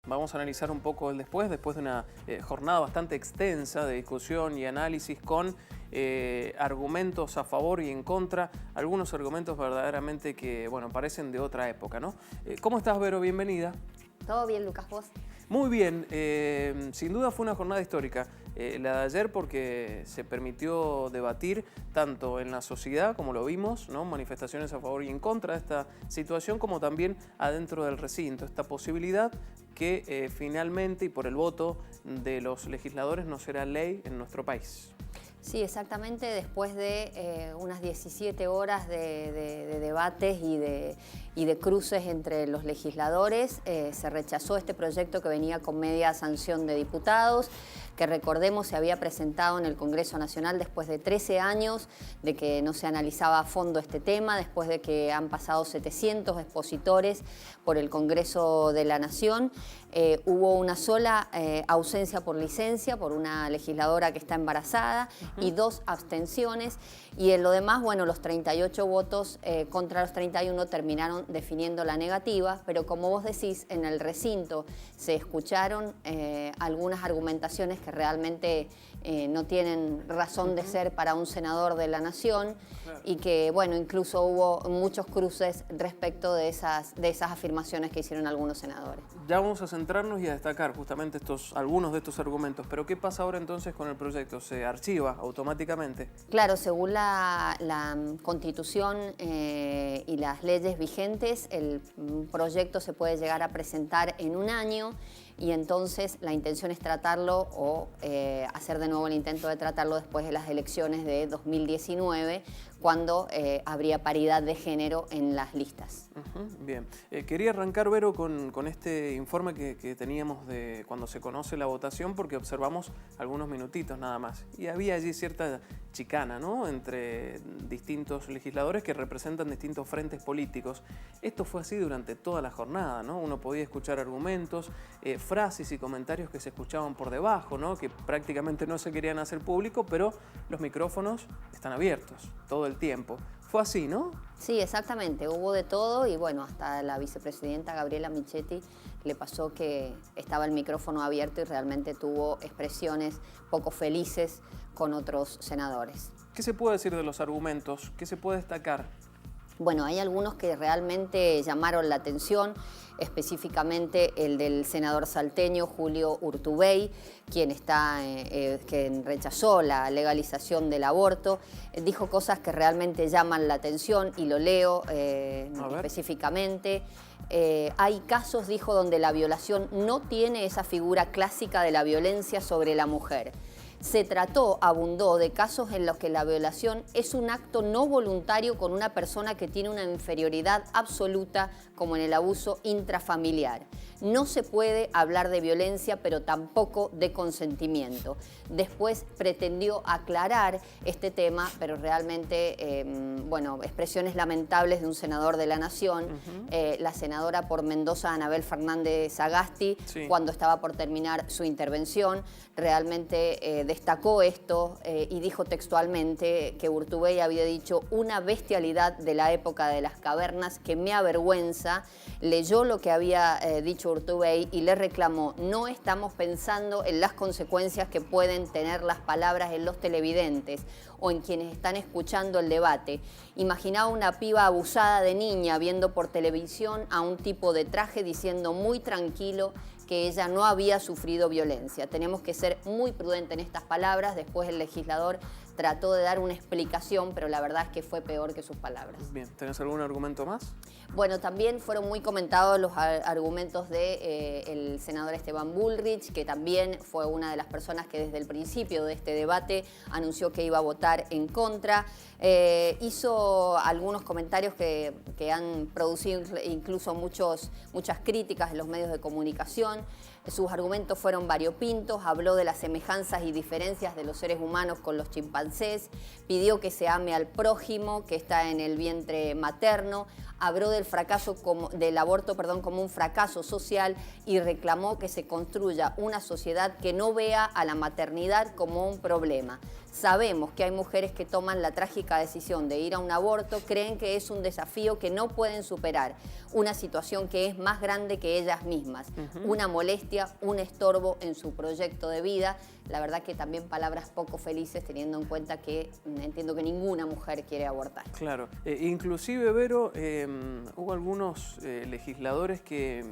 Vamos a analizar un poco el después de una jornada bastante extensa de discusión y análisis con argumentos a favor y en contra, algunos argumentos verdaderamente que, bueno, parecen de otra época, ¿no? ¿Cómo estás, Vero? Bienvenida. Todo bien, Lucas, ¿vos? Muy bien, sin duda fue una jornada histórica, la de ayer, porque se permitió debatir tanto en la sociedad, como lo vimos, ¿no? Manifestaciones a favor y en contra de esta situación, como también adentro del recinto, esta posibilidad que finalmente y por el voto de los legisladores no será ley en nuestro país. Sí, exactamente, después de unas 17 horas de debates y de cruces entre los legisladores, se rechazó este proyecto que venía con media sanción de diputados, que recordemos se había presentado en el Congreso Nacional después de 13 años de que no se analizaba a fondo este tema, después de que han pasado 700 expositores por el Congreso de la Nación. Hubo una sola ausencia por licencia por una legisladora que está embarazada y 2 abstenciones, y en lo demás, bueno, los 38 votos contra los 31 terminaron definiendo la negativa, pero como vos decís, en el recinto se escucharon algunas argumentaciones que realmente no tienen razón de ser para un senador de la Nación, y que, bueno, incluso hubo muchos cruces respecto de esas afirmaciones que hicieron algunos senadores. Ya vamos a centrarnos y a destacar justamente algunos de estos argumentos, pero ¿qué pasa ahora entonces con el proyecto? ¿Se archiva automáticamente? Claro, según la Constitución y las leyes vigentes, el proyecto se puede llegar a presentar en un año, y entonces la intención es tratarlo o hacer de nuevo el intento de tratarlo después de las elecciones de 2019, cuando habría paridad de género en las listas. Bien. Quería arrancar, Vero, con este informe que teníamos de cuando se conoce la votación, porque observamos algunos minutitos nada más. Y había allí cierta chicana, ¿no?, entre distintos legisladores que representan distintos frentes políticos. Esto fue así durante toda la jornada, ¿no? Uno podía escuchar argumentos, frases y comentarios que se escuchaban por debajo, ¿no?, que prácticamente no se querían hacer público, pero los micrófonos están abiertos todo el tiempo. Fue así, ¿no? Sí, exactamente. Hubo de todo, y bueno, hasta la vicepresidenta Gabriela Michetti le pasó que estaba el micrófono abierto y realmente tuvo expresiones poco felices con otros senadores. ¿Qué se puede decir de los argumentos? ¿Qué se puede destacar? Bueno, hay algunos que realmente llamaron la atención, específicamente el del senador salteño Julio Urtubey, quien rechazó la legalización del aborto. Dijo cosas que realmente llaman la atención, y lo leo específicamente. Hay casos, dijo, donde la violación no tiene esa figura clásica de la violencia sobre la mujer. Se trató, abundó, de casos en los que la violación es un acto no voluntario con una persona que tiene una inferioridad absoluta, como en el abuso intrafamiliar. No se puede hablar de violencia, pero tampoco de consentimiento. Después pretendió aclarar este tema, pero realmente, bueno, expresiones lamentables de un senador de la Nación. La senadora por Mendoza, Anabel Fernández Sagasti, cuando estaba por terminar su intervención, realmente destacó esto y dijo textualmente que Urtubey había dicho una bestialidad de la época de las cavernas que me avergüenza. Leyó lo que había dicho Urtubey y le reclamó: no estamos pensando en las consecuencias que pueden tener las palabras en los televidentes o en quienes están escuchando el debate. Imaginaba una piba abusada de niña viendo por televisión a un tipo de traje diciendo muy tranquilo que ella no había sufrido violencia. Tenemos que ser muy prudentes en estas palabras. Después el legislador trató de dar una explicación, pero la verdad es que fue peor que sus palabras. Bien, ¿tenés algún argumento más? Bueno, también fueron muy comentados los argumentos del senador Esteban Bullrich, que también fue una de las personas que desde el principio de este debate anunció que iba a votar en contra. Hizo algunos comentarios que han producido incluso muchas críticas en los medios de comunicación. Sus argumentos fueron variopintos, habló de las semejanzas y diferencias de los seres humanos con los chimpancés, pidió que se ame al prójimo que está en el vientre materno, habló del del aborto, como un fracaso social y reclamó que se construya una sociedad que no vea a la maternidad como un problema. Sabemos que hay mujeres que toman la trágica decisión de ir a un aborto, creen que es un desafío que no pueden superar, una situación que es más grande que ellas mismas, una molestia, un estorbo en su proyecto de vida. La verdad que también palabras poco felices, teniendo en cuenta que entiendo que ninguna mujer quiere abortar. Claro, inclusive, Vero, hubo algunos legisladores que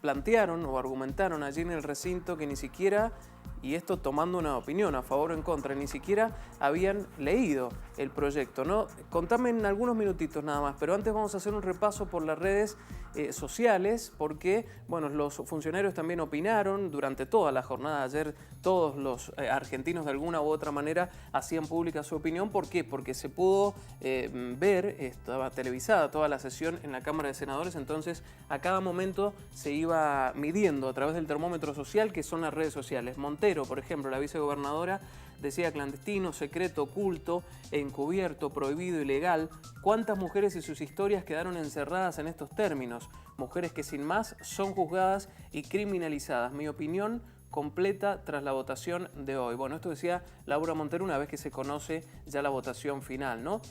plantearon o argumentaron allí en el recinto que ni siquiera, y esto tomando una opinión a favor o en contra, ni siquiera habían leído el proyecto, ¿no? Contame en algunos minutitos nada más, pero antes vamos a hacer un repaso por las redes sociales, porque, bueno, los funcionarios también opinaron durante toda la jornada de ayer. Todos los argentinos de alguna u otra manera hacían pública su opinión. ¿Por qué? Porque se pudo ver, estaba televisada toda la sesión en la Cámara de Senadores, entonces a cada momento se iba midiendo a través del termómetro social, que son las redes sociales. Montero, por ejemplo, la vicegobernadora, decía clandestino, secreto, oculto, encubierto, prohibido, ilegal. ¿Cuántas mujeres y sus historias quedaron encerradas en estos términos? Mujeres que sin más son juzgadas y criminalizadas. Mi opinión completa tras la votación de hoy. Bueno, esto decía Laura Montero una vez que se conoce ya la votación final, ¿no?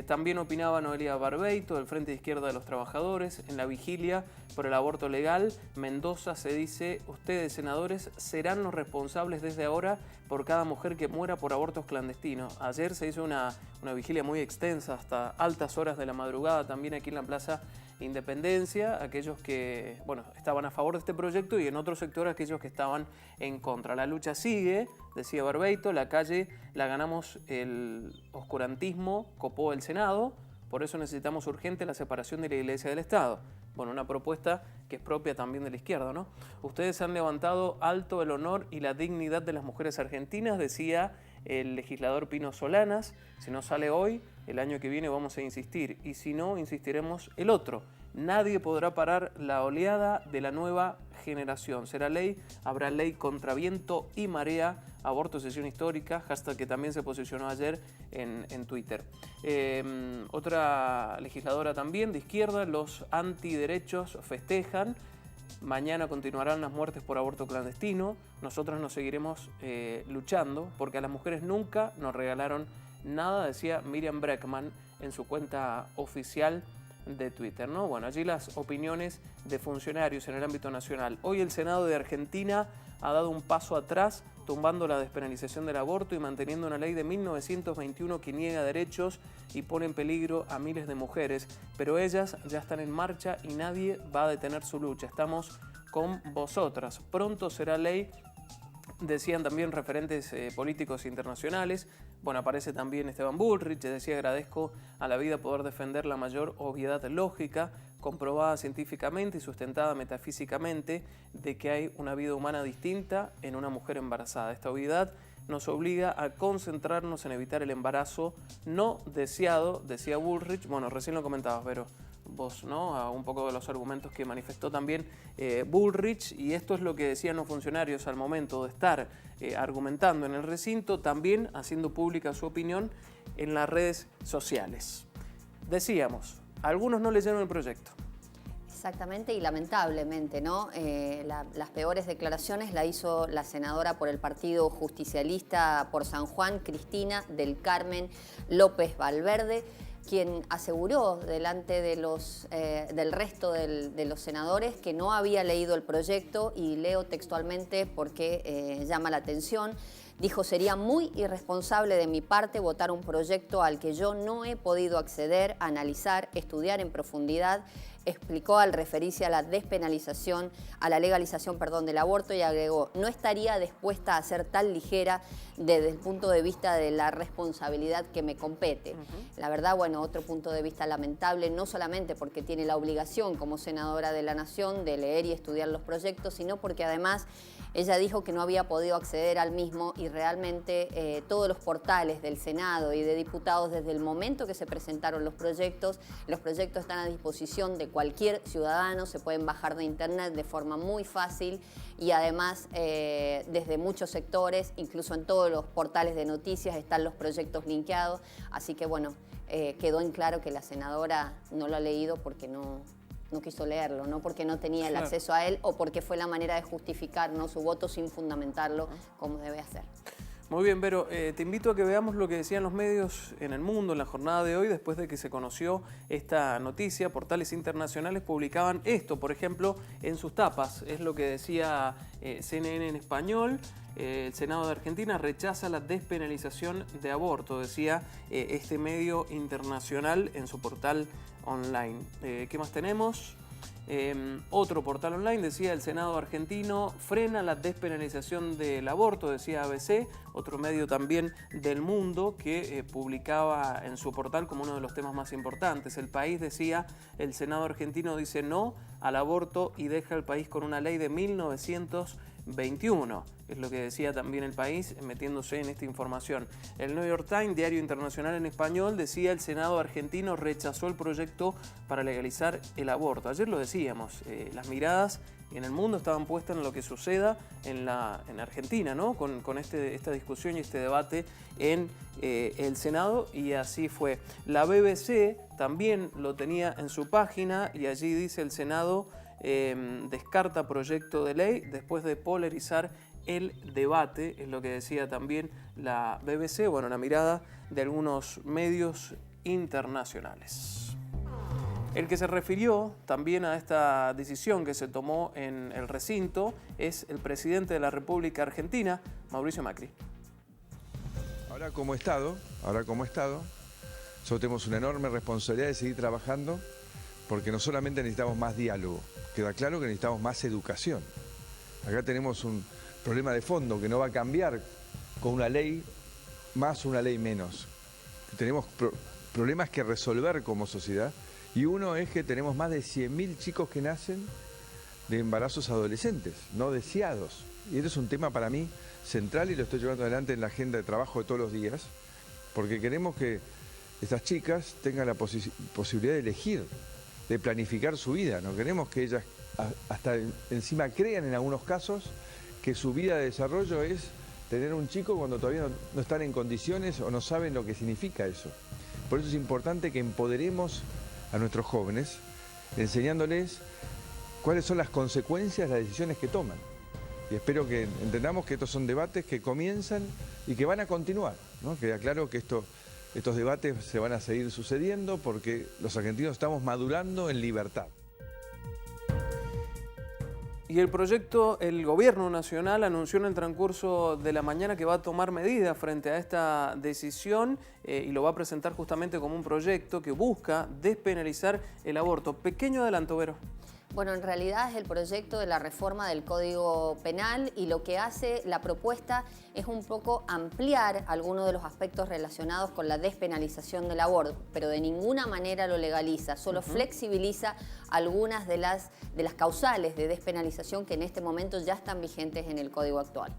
También opinaba Noelia Barbeito, del Frente de Izquierda de los Trabajadores. En la vigilia por el aborto legal, Mendoza se dice: ustedes, senadores, serán los responsables desde ahora por cada mujer que muera por abortos clandestinos. Ayer se hizo una vigilia muy extensa, hasta altas horas de la madrugada, también aquí en la Plaza Independencia, aquellos que, bueno, estaban a favor de este proyecto, y en otro sector aquellos que estaban en contra. La lucha sigue, decía Barbeito, la calle la ganamos, el oscurantismo copó el Senado, por eso necesitamos urgente la separación de la Iglesia del Estado. Bueno, una propuesta que es propia también de la izquierda, ¿no? Ustedes han levantado alto el honor y la dignidad de las mujeres argentinas, decía el legislador Pino Solanas. Si no sale hoy, el año que viene vamos a insistir, y si no, insistiremos el otro. Nadie podrá parar la oleada de la nueva generación. Será ley, habrá ley contra viento y marea. Aborto, sesión histórica, hashtag que también se posicionó ayer en Twitter. Otra legisladora también de izquierda: los antiderechos festejan. Mañana continuarán las muertes por aborto clandestino. Nosotros nos seguiremos luchando, porque a las mujeres nunca nos regalaron nada, decía Miriam Breckman en su cuenta oficial de Twitter, ¿no? Bueno, allí las opiniones de funcionarios en el ámbito nacional. Hoy el Senado de Argentina ha dado un paso atrás, tumbando la despenalización del aborto y manteniendo una ley de 1921 que niega derechos y pone en peligro a miles de mujeres. Pero ellas ya están en marcha y nadie va a detener su lucha. Estamos con vosotras. Pronto será ley, decían también referentes políticos internacionales. Bueno, aparece también Esteban Bullrich, decía: agradezco a la vida poder defender la mayor obviedad lógica, comprobada científicamente y sustentada metafísicamente, de que hay una vida humana distinta en una mujer embarazada. Esta obviedad nos obliga a concentrarnos en evitar el embarazo no deseado, decía Bullrich. Bueno, recién lo comentabas, Vero, vos, ¿no? A un poco de los argumentos que manifestó también Bullrich, y esto es lo que decían los funcionarios al momento de estar argumentando en el recinto, también haciendo pública su opinión en las redes sociales. Decíamos, algunos no leyeron el proyecto. Exactamente, y lamentablemente, ¿no? Las peores declaraciones la hizo la senadora por el Partido Justicialista por San Juan, Cristina del Carmen López Valverde, quien aseguró delante de del resto de los senadores que no había leído el proyecto, y leo textualmente porque llama la atención. Dijo: sería muy irresponsable de mi parte votar un proyecto al que yo no he podido acceder, analizar, estudiar en profundidad. Explicó al referirse a la despenalización, a la legalización, del aborto, y agregó: no estaría dispuesta a ser tan ligera desde el punto de vista de la responsabilidad que me compete. La verdad, bueno, otro punto de vista lamentable, no solamente porque tiene la obligación como senadora de la Nación de leer y estudiar los proyectos, sino porque además ella dijo que no había podido acceder al mismo, y realmente todos los portales del Senado y de diputados, desde el momento que se presentaron los proyectos están a disposición de cualquier ciudadano, se pueden bajar de internet de forma muy fácil y además desde muchos sectores, incluso en todos los portales de noticias están los proyectos linkeados, así que bueno, quedó en claro que la senadora no lo ha leído porque no quiso leerlo, no porque no tenía el acceso a él o porque fue la manera de justificar, ¿no?, su voto sin fundamentarlo como debe hacer. Muy bien, Vero, te invito a que veamos lo que decían los medios en el mundo en la jornada de hoy después de que se conoció esta noticia. Portales internacionales publicaban esto, por ejemplo, en sus tapas. Es lo que decía CNN en español. El Senado de Argentina rechaza la despenalización de aborto, decía este medio internacional en su portal online. ¿Qué más tenemos? Otro portal online decía: el Senado argentino frena la despenalización del aborto, decía ABC, otro medio también del mundo que publicaba en su portal como uno de los temas más importantes. El País decía: el Senado argentino dice no al aborto y deja al país con una ley de 1921. Es lo que decía también El País, metiéndose en esta información. El New York Times, diario internacional en español, decía: el Senado argentino rechazó el proyecto para legalizar el aborto. Ayer lo decíamos, las miradas en el mundo estaban puestas en lo que suceda en Argentina, ¿no? Con esta discusión y este debate en el Senado, y así fue. La BBC también lo tenía en su página y allí dice: el Senado descarta proyecto de ley después de polarizar el debate, es lo que decía también la BBC, bueno, la mirada de algunos medios internacionales. El que se refirió también a esta decisión que se tomó en el recinto es el presidente de la República Argentina, Mauricio Macri. Ahora como Estado, nosotros tenemos una enorme responsabilidad de seguir trabajando, porque no solamente necesitamos más diálogo, queda claro que necesitamos más educación. Acá tenemos un problema de fondo que no va a cambiar con una ley más o una ley menos. Tenemos problemas que resolver como sociedad, y uno es que tenemos más de 100.000 chicos que nacen de embarazos adolescentes, no deseados. Y este es un tema para mí central y lo estoy llevando adelante en la agenda de trabajo de todos los días, porque queremos que estas chicas tengan la posibilidad de elegir, de planificar su vida. No queremos que ellas hasta encima crean en algunos casos que su vida de desarrollo es tener un chico cuando todavía no están en condiciones o no saben lo que significa eso. Por eso es importante que empoderemos a nuestros jóvenes, enseñándoles cuáles son las consecuencias de las decisiones que toman. Y espero que entendamos que estos son debates que comienzan y que van a continuar, ¿no? Queda claro que estos debates se van a seguir sucediendo porque los argentinos estamos madurando en libertad. Y el gobierno nacional anunció en el transcurso de la mañana que va a tomar medidas frente a esta decisión y lo va a presentar justamente como un proyecto que busca despenalizar el aborto. Pequeño adelanto, Vero. Bueno, en realidad es el proyecto de la reforma del Código Penal y lo que hace la propuesta es un poco ampliar algunos de los aspectos relacionados con la despenalización del aborto, pero de ninguna manera lo legaliza, solo flexibiliza algunas de las causales de despenalización que en este momento ya están vigentes en el Código actual.